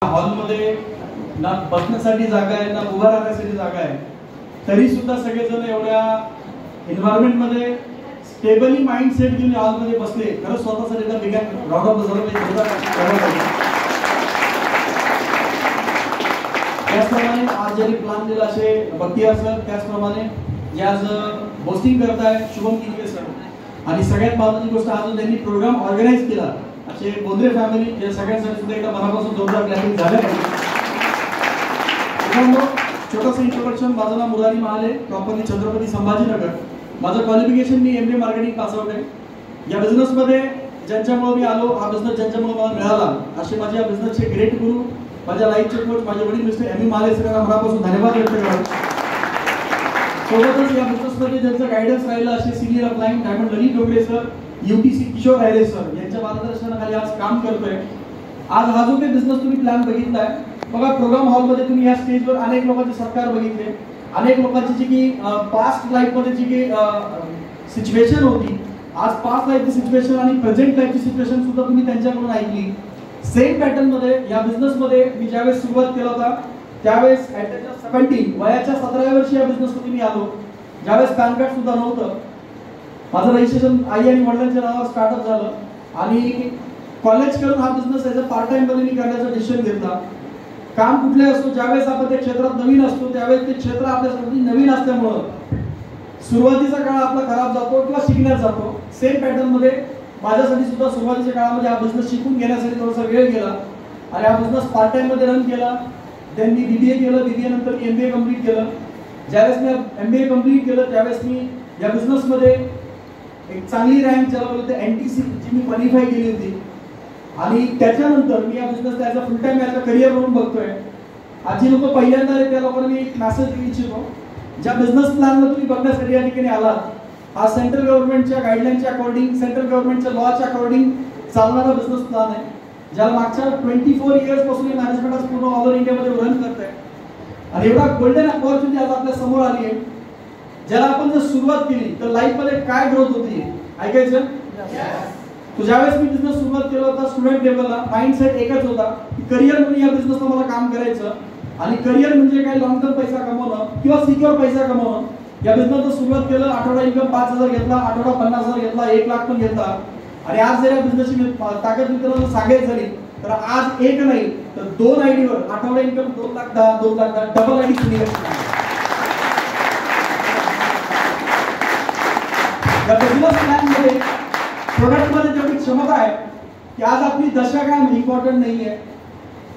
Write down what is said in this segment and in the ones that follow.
हॉलमध्ये ना बसण्यासाठी जागा आहे ना उभा राहण्यासाठी जागा आहे, तरी सुद्धा सगळेजण एवढ्या एन्व्हायरमेंटमध्ये स्टेबली माइंडसेट घेऊन हॉलमध्ये बसले. खरंच स्वतःसाठी एकदा बिगॅन राऊंड ऑफ त्याचप्रमाणे आज ज्यांनी प्लॅन दिला असे बक्तियार सर, त्याचप्रमाणे जे आज होस्टिंग करताय शुभम किनके सर, आणि सगळ्यात महत्त्वाची गोष्ट आज त्यांनी प्रोग्राम ऑर्गनाईज केला असे बोंद्रे फॅमिली, या सगळ्यांसाठी सुद्धा एकदा मनापासून जोरदार क्लॅपिंग झालं पाहिजे. छोटंसं इंट्रोडक्शन. माझं नाव मुरारी महाले, प्रॉपरली छत्रपती संभाजीनगर. माझं क्वालिफिकेशन मी MBA मार्केटिंग पास आउट आहे. या बिझनेसमध्ये ज्यांच्यामुळे मी आलो, हा बिझनेस ज्यांच्यामुळे मला मिळाला, असे माझ्या या बिझनेसचे ग्रेट गुरु, माझ्या लाईफचे कोच, माझे वडील मिस्टर ME महाले सरांना मनापासून धन्यवाद व्यक्त करतो. सोबतच या बिझनेसमध्ये ज्यांचं गायडन्स राहिलं असे सिनियर अपलाईन डायमंड ललित डोंगरे सर, UTC किशोर राहिले सर यांच्या मार्गदर्शनाखाली आज काम करतोय. आज हा जो काही बिझनेस तुम्ही प्लॅन बघितलाय बघा, प्रोग्राम हॉलमध्ये तुम्ही या स्टेजवर अनेक लोकांचे सत्कार बघितले, अनेक लोकांची जी की पास्ट लाईफमध्ये जी की सिच्युएशन होती, आज पास्ट लाईफची सिच्युएशन आणि प्रेझेंट लाईफची सिच्युएशन सुद्धा तुम्ही त्यांच्याकडून ऐकली. सेम पॅटर्न मध्ये या बिझनेसमध्ये मी ज्यावेळेस सुरुवात केला होता त्यावेळेस ॲट द एज ऑफ 17 वयाच्या 17व्या वर्षी या बिझनेसमध्ये मी आलो, ज्यावेळेस पॅन कार्ड सुद्धा नव्हतं. माझं रजिस्ट्रेशन आई आणि वडिलांच्या नावावर स्टार्टअप झालं आणि कॉलेज करून हा business as a part time मध्ये मी करण्याचा डिसिजन घेतला. काम कुठले असतो, ज्यावेळेस आपण त्या क्षेत्रात नवीन असतो त्यावेळेस ते क्षेत्र आपल्यासाठी नवीन असल्यामुळं सुरुवातीचा काळ आपला खराब जातो किंवा शिकण्यात जातो. सेम पॅटर्न मध्ये माझ्यासाठी सुद्धा सुरुवातीच्या काळामध्ये हा बिझनेस शिकून घेण्यासाठी थोडासा वेळ गेला आणि हा बिझनेस पार्ट टाइम मध्ये रन केला. देन मी BBA केलं, BBA नंतर MBA कम्प्लीट केलं. ज्यावेळेस मी MBA कम्प्लीट केलं त्यावेळेस मी या बिझनेसमध्ये एक चांगली रँक ज्याला बोलते NTC जी मी क्वालिफाय केली होती आणि त्याच्यानंतर मी या बिझनेसला as a full time as a career म्हणून बघतोय. आज जी लोक पहिल्यांदा आहेत त्या लोकांना मी एक मेसेज देऊ इच्छितो, ज्या बिझनेस प्लॅनला तुम्ही बघण्यासाठी या ठिकाणी आलात, हा सेंट्रल गव्हर्नमेंटच्या गाईडलाईनच्या अकॉर्डिंग, सेंट्रल गव्हर्नमेंटच्या लॉच्या अकॉर्डिंग चालणारा बिझनेस प्लॅन आहे, ज्याला मागच्या 24 इयर्स पासून मॅनेजमेंट आज पूर्ण ऑल ओव्हर इंडियामध्ये रन करत आहे. आणि एवढा गोल्डन अपॉर्च्युनिटी आज आपल्या समोर आली आहे, ज्याला आपण जर सुरुवात केली तर लाईफमध्ये काय ग्रोथ होती ऐकायचं. तो ज्यावेळेस मी बिझनेस सुरुवात केला होता स्टुडंट लेवलला माइंडसेट एकच होता की करिअर म्हणून या बिझनेसला मला काम करायचं आणि करिअर म्हणजे काय लॉंग टर्म पैसा कमवणं किंवा सिक्युअर पैसा कमवणं. या बिझनेसला सुरुवात केलं, आठवडा इन्कम 5,000 घेतला, आठवडा 50,000 घेतला, 1 लाख पण घेतला. आणि आज जर या बिझनेसची ताकद मित्रांनो सांगायची झाली तर आज एक नाही तर 2 आयडीवर आठवडा इन्कम 2,10,000 2,10,000 डबल आयडी सुरू आहे. या बिझनेस प्लॅन मध्ये प्रोडक्ट मध्ये तेवढी क्षमता आहे की आज आपली दशा काय इम्पॉर्टंट नाहीये,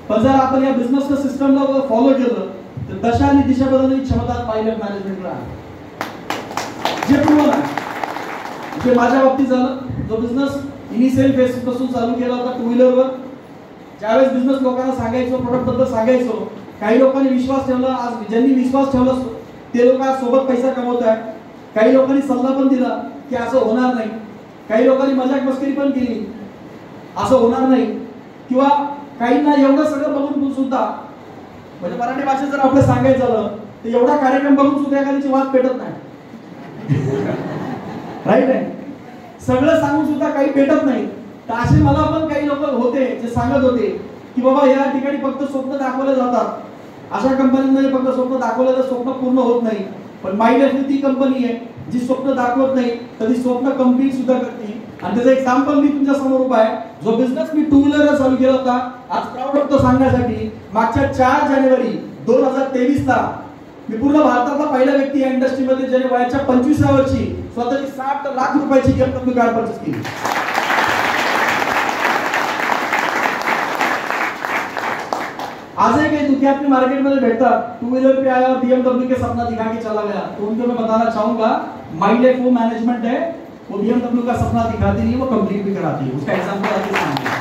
पण जर आपण या बिझनेस सिस्टमला फॉलो केलं तर दशा आणि दिशा बदलण्याची क्षमता पाहिलं मॅनेजमेंटला आहे. जे प्रूव्हन आहे, जे माझ्या बाबतीत झालं. जो बिझनेस इनिशियल फेज पासून चालू केला होता 2 व्हीलरवर, ज्यावेळेस बिझनेस लोकांना सांगायचो, प्रोडक्ट बद्दल सांगायचो, काही लोकांनी विश्वास ठेवला. आज ज्यांनी विश्वास ठेवला ते लोक आज सोबत पैसा कमवत आहेत. काही लोकांनी सल्ला पण दिला की असं होणार नाही, काही लोकांनी मजाक मस्करी पण केली असं होणार नाही, किंवा काहींना एवढं सगळं बघून सुद्धा म्हणजे मराठी भाषेत जर आपलं सांगायचं झालं तर एवढा कार्यक्रम बघून सुद्धा एखाद्याची वाद पेटत नाही. राईट आहे, सगळं सांगून सुद्धा काही पेटत नाही. तर असे मला पण काही लोक होते जे सांगत होते की बाबा या ठिकाणी फक्त स्वप्न दाखवले जातात, अशा कंपन्यांमध्ये फक्त स्वप्न दाखवलं तर स्वप्न पूर्ण होत नाही. पण मायलाईफ ती कंपनी आहे जी स्वप्न दाखवत नाही तर ती स्वप्न कंप्लीट सुद्धा करते. आणि त्याचं एक्झाम्पल मी तुमच्या समोर उभा आहे. जो बिझनेस मी 2 व्हीलर चालू केला होता, आज प्राऊड वाटतो सांगण्यासाठी, मागच्या 4 जानेवारी 2023 ला मी पूर्ण भारतातला पहिला व्यक्ती या इंडस्ट्रीमध्ये ज्याने वयाच्या 25व्या वर्षी स्वतःची 60 लाख रुपयाची BMW कार परचेस केली. आज एक दुखी अपनी मार्केट में बैठता 2 व्हीलर पे आया और BMW के सपना दिखा के चला गया, तो उनको मैं बताना चाहूंगा माइंड लाइफ वो मैनेजमेंट है, वो BMW का सपना दिखाती नहीं, वो कंप्लीट भी कराती है. उसका एग्जांपल आगे सांगते.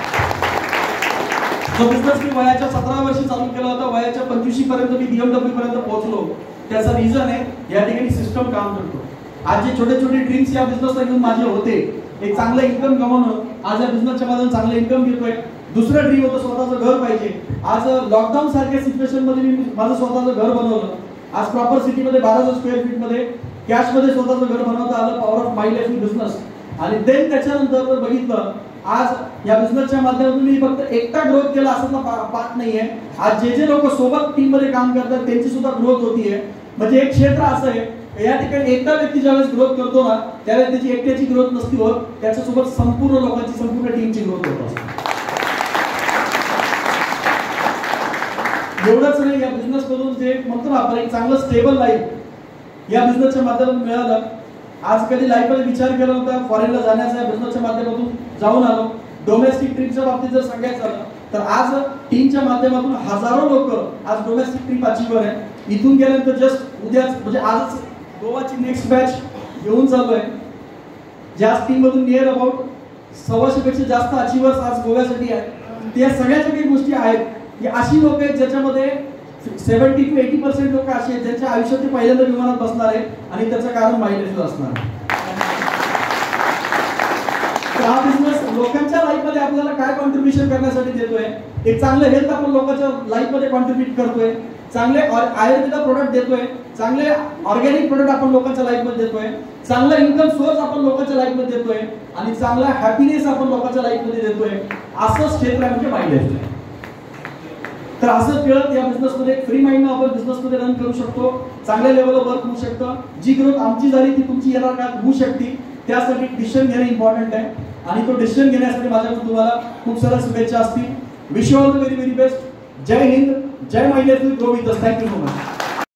जो बिझनेस मी वयाच्या 17 वर्षी चालू केला होता, वयाच्या 25 पर्यंत मी BMW पर्यंत पोहोचलो, त्याचा रिझन आहे या ठिकाणी सिस्टम काम करतो. आज जे छोटे छोटे ड्रीम्स या बिझनेसला घेऊन माझे होते, एक चांगलं इन्कम कमवणं, आज या बिझनेसच्या मधून चांगलं इन्कम घेतोय. दुसरं ड्रीम होतं स्वतःचं घर पाहिजे. आज लॉकडाऊन सारख्या सिच्युएशन मध्ये मी माझं स्वतःचं घर बनवलं. आज प्रॉपर सिटी मध्ये 1200 स्क्वेअर फीट मध्ये कॅश मध्ये स्वतःचं घर बनवता आलं. Power of my life business. आणि देन त्याच्यानंतर बघितलं आज या बिझनेसच्या माध्यमातून मी फक्त एकटा ग्रोथ केला असं पाहत नाहीये. आज जे लोक सोबत टीम मध्ये काम करतात त्यांची सुद्धा ग्रोथ होतीये. म्हणजे एक क्षेत्र असं आहे या ठिकाणी एकटा व्यक्ती ज्यावेळेस ग्रोथ करतो ना त्यावेळेस त्याची एकट्याची ग्रोथ नसती होत, त्याच्यासोबत संपूर्ण लोकांची संपूर्ण टीमची ग्रोथ होत असते. एवढंच नाही, या बिझनेस मधून जे म्हणतो ना आपण एक चांगलं स्टेबल लाईफ या बिझनेसच्या माध्यमातून मिळालं. आज कधी लाईफमध्ये विचार केला होता फॉरेनला जाण्याचा, या बिझनेसच्या माध्यमातून जाऊन आलो. डोमेस्टिक ट्रिपच्या बाबतीत जर सांगायचं झालं तर आज टीमच्या माध्यमातून हजारो लोक आज डोमेस्टिक ट्रिप अचीवर आहे. इथून गेल्यानंतर जस्ट उद्याच म्हणजे आज गोवाची नेक्स्ट बॅच घेऊन चालू आहे. ज्या टीम मधून नियर अबाउट 100 पेक्षा जास्त अचीवर्स आज गोव्यासाठी आहेत. त्या सगळ्याच्या काही गोष्टी आहेत की अशी लोक आहेत ज्याच्यामध्ये 70 to 80% लोक असे आहेत ज्यांच्या आयुष्यात ते पहिल्यांदा विमानात बसणार आहे आणि त्याचं कारण मायलेज असणार. हा बिझनेस लोकांच्या लाईफ मध्ये आपल्याला काय कॉन्ट्रीब्युशन करण्यासाठी देतोय, एक चांगलं हेल्थ आपण लोकांच्या लाईफ मध्ये कॉन्ट्रीब्युट करतोय, चांगले आयुर्वेदा प्रोडक्ट देतोय, चांगले ऑर्गॅनिक प्रोडक्ट आपण लोकांच्या लाईफ मध्ये देतोय, चांगला इन्कम सोर्स आपण लोकांच्या लाईफ मध्ये देतोय आणि चांगला हॅपीनेस आपण लोकांच्या लाईफ मध्ये देतोय. असं क्षेत्र आहे म्हणजे माइंड. तर असं कळत या बिझनेसमध्ये फ्री माइंडनं आपण बिझनेसमध्ये रन करू शकतो, चांगल्या लेवलवर वर्क होऊ शकतं. जी ग्रोथ आमची झाली ती तुमची येणार काळात होऊ शकते. त्यासाठी डिसिजन घेणे इम्पॉर्टंट आहे आणि तो डिसिजन घेण्यासाठी माझ्याकडून तुम्हाला खूप साऱ्या शुभेच्छा असतील. Wish you all the very very best. जय हिंद, जय महिला, grow with us. Thank you so much.